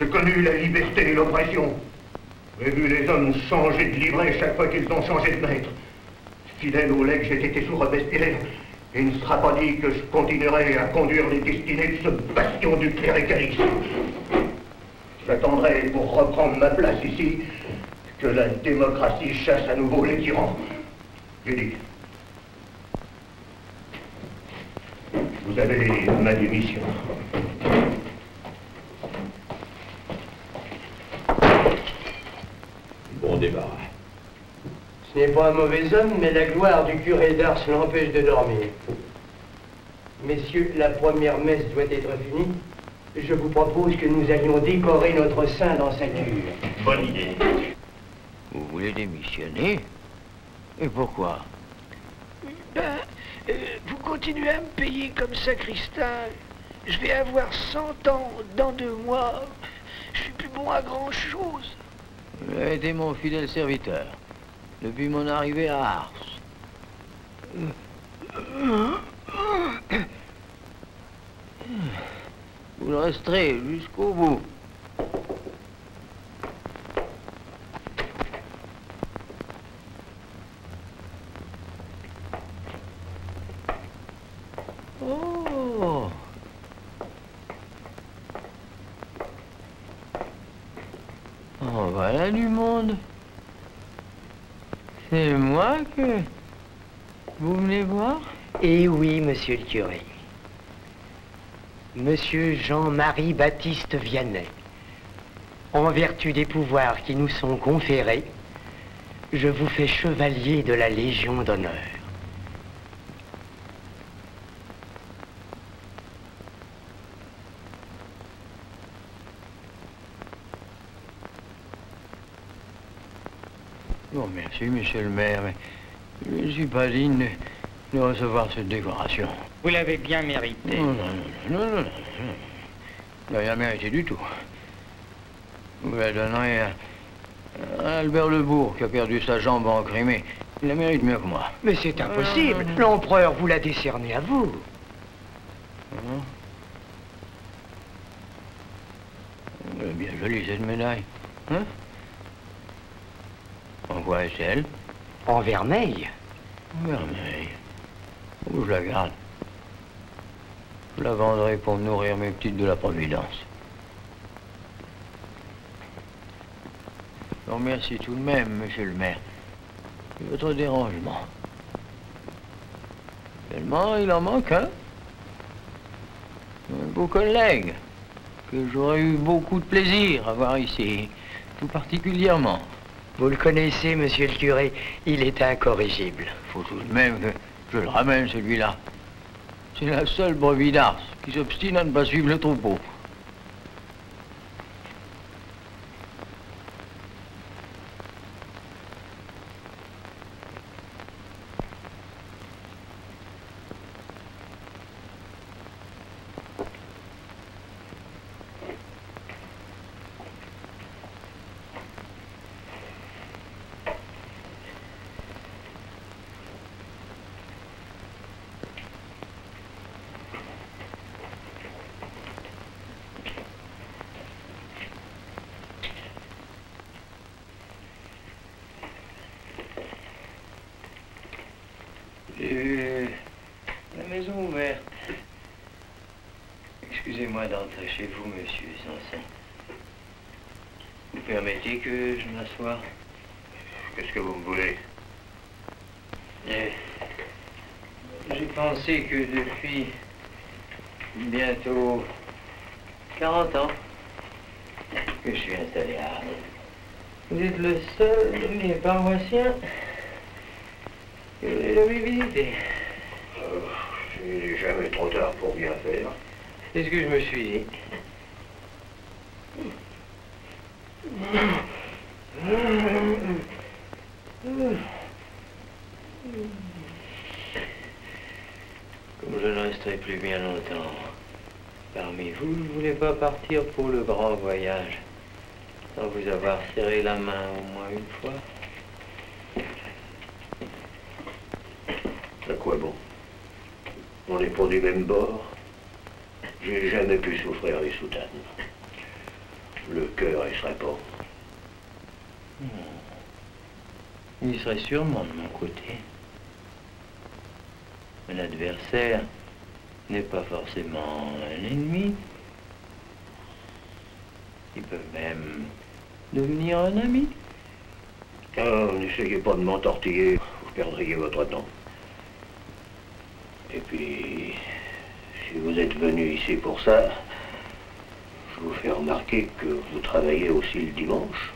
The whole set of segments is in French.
J'ai connu la liberté et l'oppression. J'ai vu les hommes changer de livret chaque fois qu'ils ont changé de maître. Fidèle au legs, j'ai été sous Robespierre. Il ne sera pas dit que je continuerai à conduire les destinées de ce bastion du cléricalisme. J'attendrai pour reprendre ma place ici que la démocratie chasse à nouveau les tyrans. J'ai dit. Vous avez ma démission. Bon débarras. Ce n'est pas un mauvais homme, mais la gloire du curé d'Ars l'empêche de dormir. Messieurs, la première messe doit être finie. Je vous propose que nous allions décorer notre saint dans sa cure. Bonne idée. Vous voulez démissionner? Et pourquoi? Vous continuez à me payer comme sacristain. Je vais avoir 100 ans dans 2 mois. Je suis plus bon à grand-chose. Vous avez été mon fidèle serviteur depuis mon arrivée à Ars. Vous le resterez jusqu'au bout. Oh! Oh, voilà du monde. C'est moi que vous venez voir? Eh oui, monsieur le curé. Monsieur Jean-Marie Baptiste Vianney, en vertu des pouvoirs qui nous sont conférés, je vous fais chevalier de la Légion d'honneur. Bon, merci, monsieur le maire, mais je ne suis pas digne de recevoir cette décoration. Vous l'avez bien mérité. Non. Je n'ai rien mérité du tout. Vous la donnerez à Albert Lebourg, qui a perdu sa jambe en Crimée. Il la mérite mieux que moi. Mais c'est impossible. L'empereur vous l'a décerné à vous. Elle est bien jolie, cette médaille. Hein? En quoi est-elle? En vermeil. En vermeil. Où je la garde? Je la vendrai pour nourrir mes petites de la Providence. Je vous remercie tout de même, monsieur le maire, de votre dérangement. Tellement, il en manque un. Un beau collègue que j'aurais eu beaucoup de plaisir à voir ici, tout particulièrement. Vous le connaissez, monsieur le curé, il est incorrigible. Faut tout de même que je le ramène, celui-là. C'est la seule brebis d'Ars qui s'obstine à ne pas suivre le troupeau. La maison ouverte. Excusez-moi d'entrer chez vous, monsieur Sanson. Vous permettez que je m'assoie? Qu'est-ce que vous me voulez? J'ai pensé que depuis bientôt 40 ans que je suis installé à Arles, vous êtes le seul de mes paroissiens que j'ai jamais visité. Il n'est jamais trop tard pour bien faire. C'est ce que je me suis dit. Comme je ne resterai plus bien longtemps parmi vous, je ne voulais pas partir pour le grand voyage sans vous avoir serré la main au moins une fois. À quoi bon? On n'est pas du même bord. J'ai jamais pu souffrir les soutanes. Le cœur, il serait pas. Il serait sûrement de mon côté. Mais l'adversaire n'est pas forcément un ennemi. Il peut même devenir un ami. Ah, n'essayez pas de m'entortiller, vous perdriez votre temps. Et puis, si vous êtes venu ici pour ça, je vous fais remarquer que vous travaillez aussi le dimanche.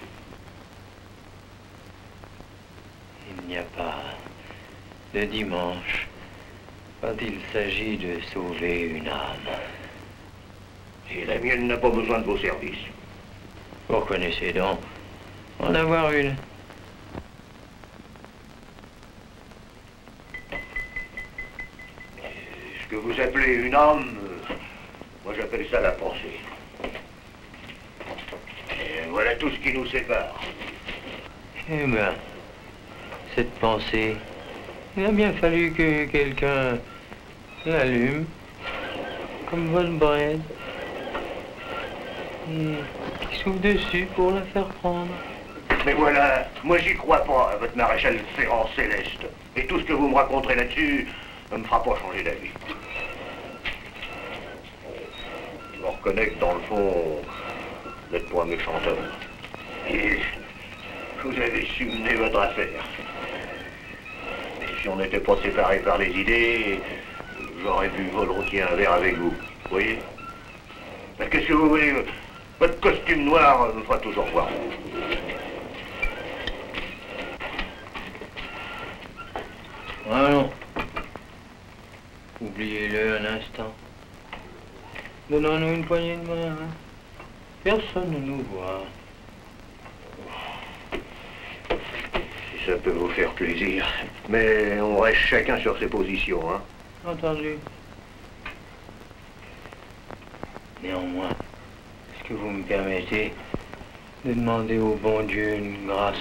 Il n'y a pas de dimanche quand il s'agit de sauver une âme. Et la mienne n'a pas besoin de vos services. Vous reconnaissez donc en avoir une. Ce que vous appelez une âme, moi j'appelle ça la pensée. Et voilà tout ce qui nous sépare. Eh bien, cette pensée, il a bien fallu que quelqu'un l'allume, comme votre Bred, et qui souffle dessus pour la faire prendre. Mais voilà, moi j'y crois pas à votre maréchal Ferrand céleste. Et tout ce que vous me raconterez là-dessus ne me fera pas changer d'avis. Je reconnais que dans le fond, vous n'êtes pas un méchant homme. Et vous avez su mener votre affaire. Et si on n'était pas séparés par les idées, j'aurais bu volontiers un verre avec vous. Vous voyez? Mais qu'est-ce que vous voulez? Votre costume noir me fera toujours voir. Ah non. Oubliez-le un instant. Donnons-nous une poignée de main. Hein. Personne ne nous voit. Si ça peut vous faire plaisir. Mais on reste chacun sur ses positions, hein. Entendu. Néanmoins, est-ce que vous me permettez de demander au bon Dieu une grâce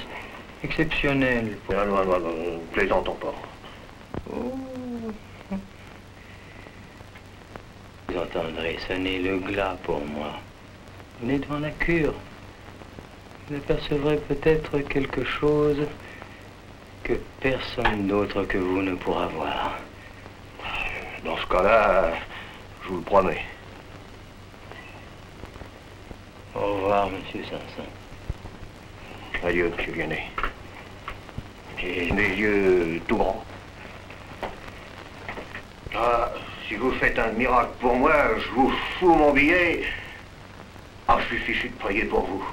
exceptionnelle pour... Non, plaisantons pas. Oh. Vous entendrez sonner le glas pour moi. Venez devant la cure. Vous apercevrez peut-être quelque chose que personne d'autre que vous ne pourra voir. Dans ce cas-là, je vous le promets. Au revoir, monsieur Sanson. Adieu, monsieur Vianney. Et mes yeux tout grands. Ah, si vous faites un miracle pour moi, je vous fous mon billet. Ah, je suis fichu de prier pour vous.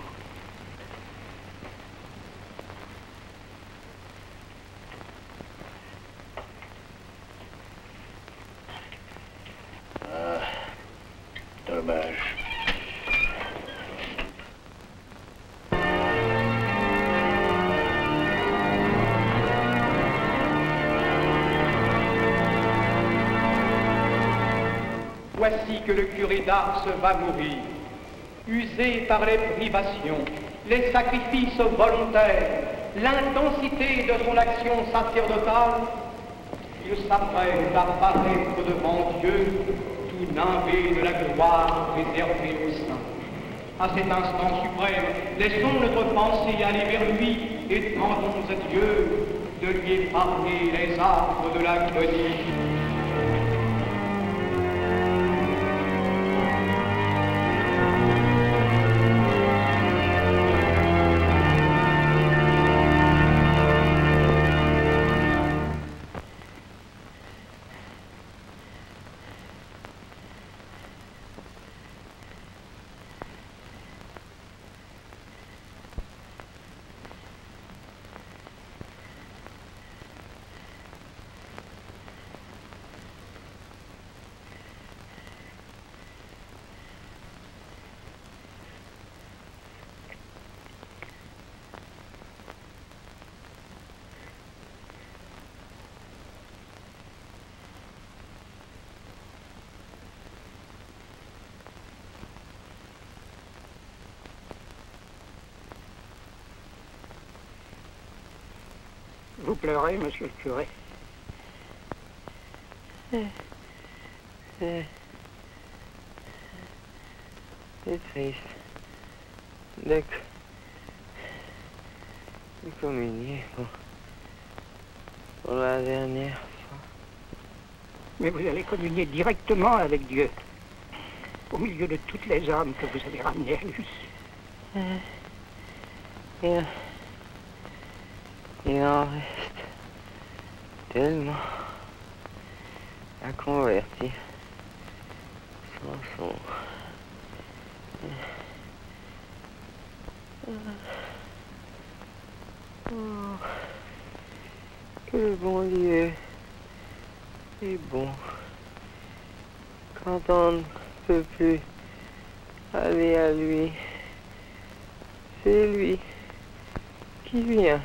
Ah, dommage. Voici que le curé d'Ars va mourir. Usé par les privations, les sacrifices volontaires, l'intensité de son action sacerdotale, il s'apprête à paraître devant Dieu, tout nimbé de la gloire réservée aux saints. À cet instant suprême, laissons notre pensée aller vers lui et demandons à Dieu de lui épargner les arbres de l'agonie. Vous pleurez, monsieur le curé? C'est triste. de communier pour la dernière fois. Mais vous allez communier directement avec Dieu, au milieu de toutes les âmes que vous avez ramenées à lui. Il en reste tellement à convertir sans son. Que le bon Dieu est bon quand on ne peut plus aller à lui. C'est lui qui vient.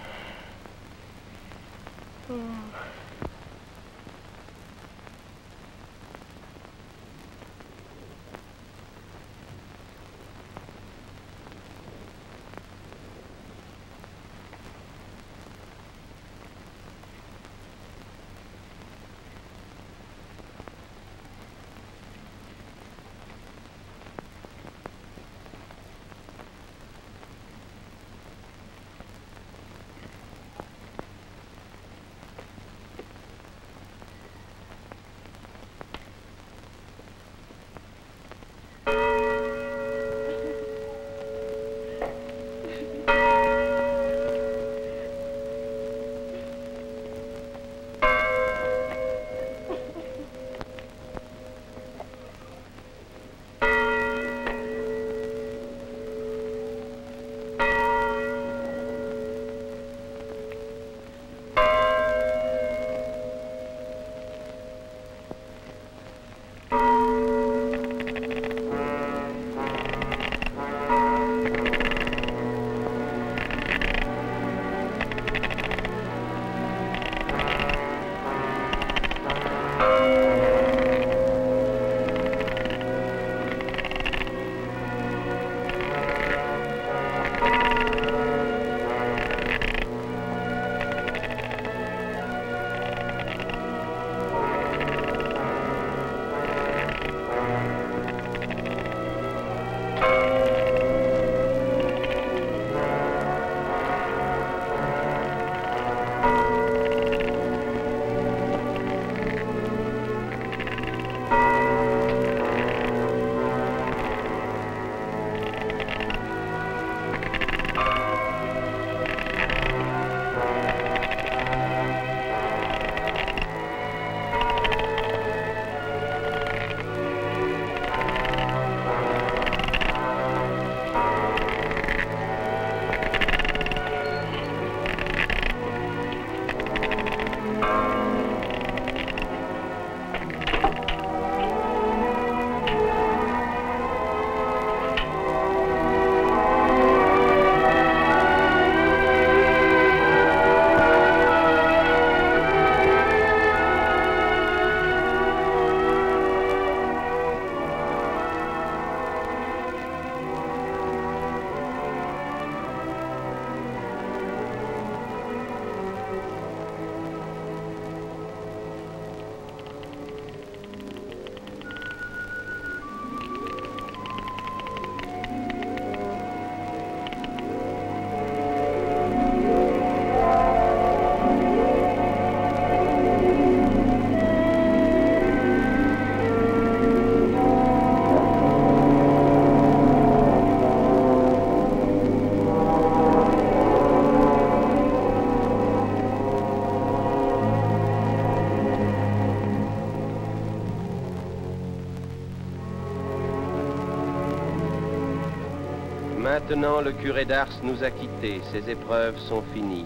Maintenant, le curé d'Ars nous a quittés, ses épreuves sont finies.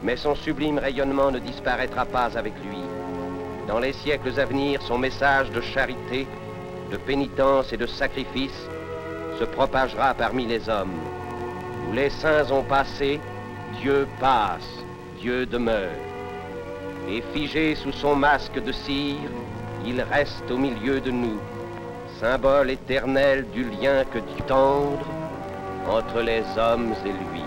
Mais son sublime rayonnement ne disparaîtra pas avec lui. Dans les siècles à venir, son message de charité, de pénitence et de sacrifice se propagera parmi les hommes. Où les saints ont passé, Dieu passe, Dieu demeure. Et figé sous son masque de cire, il reste au milieu de nous, symbole éternel du lien que Dieu tendre entre les hommes et lui.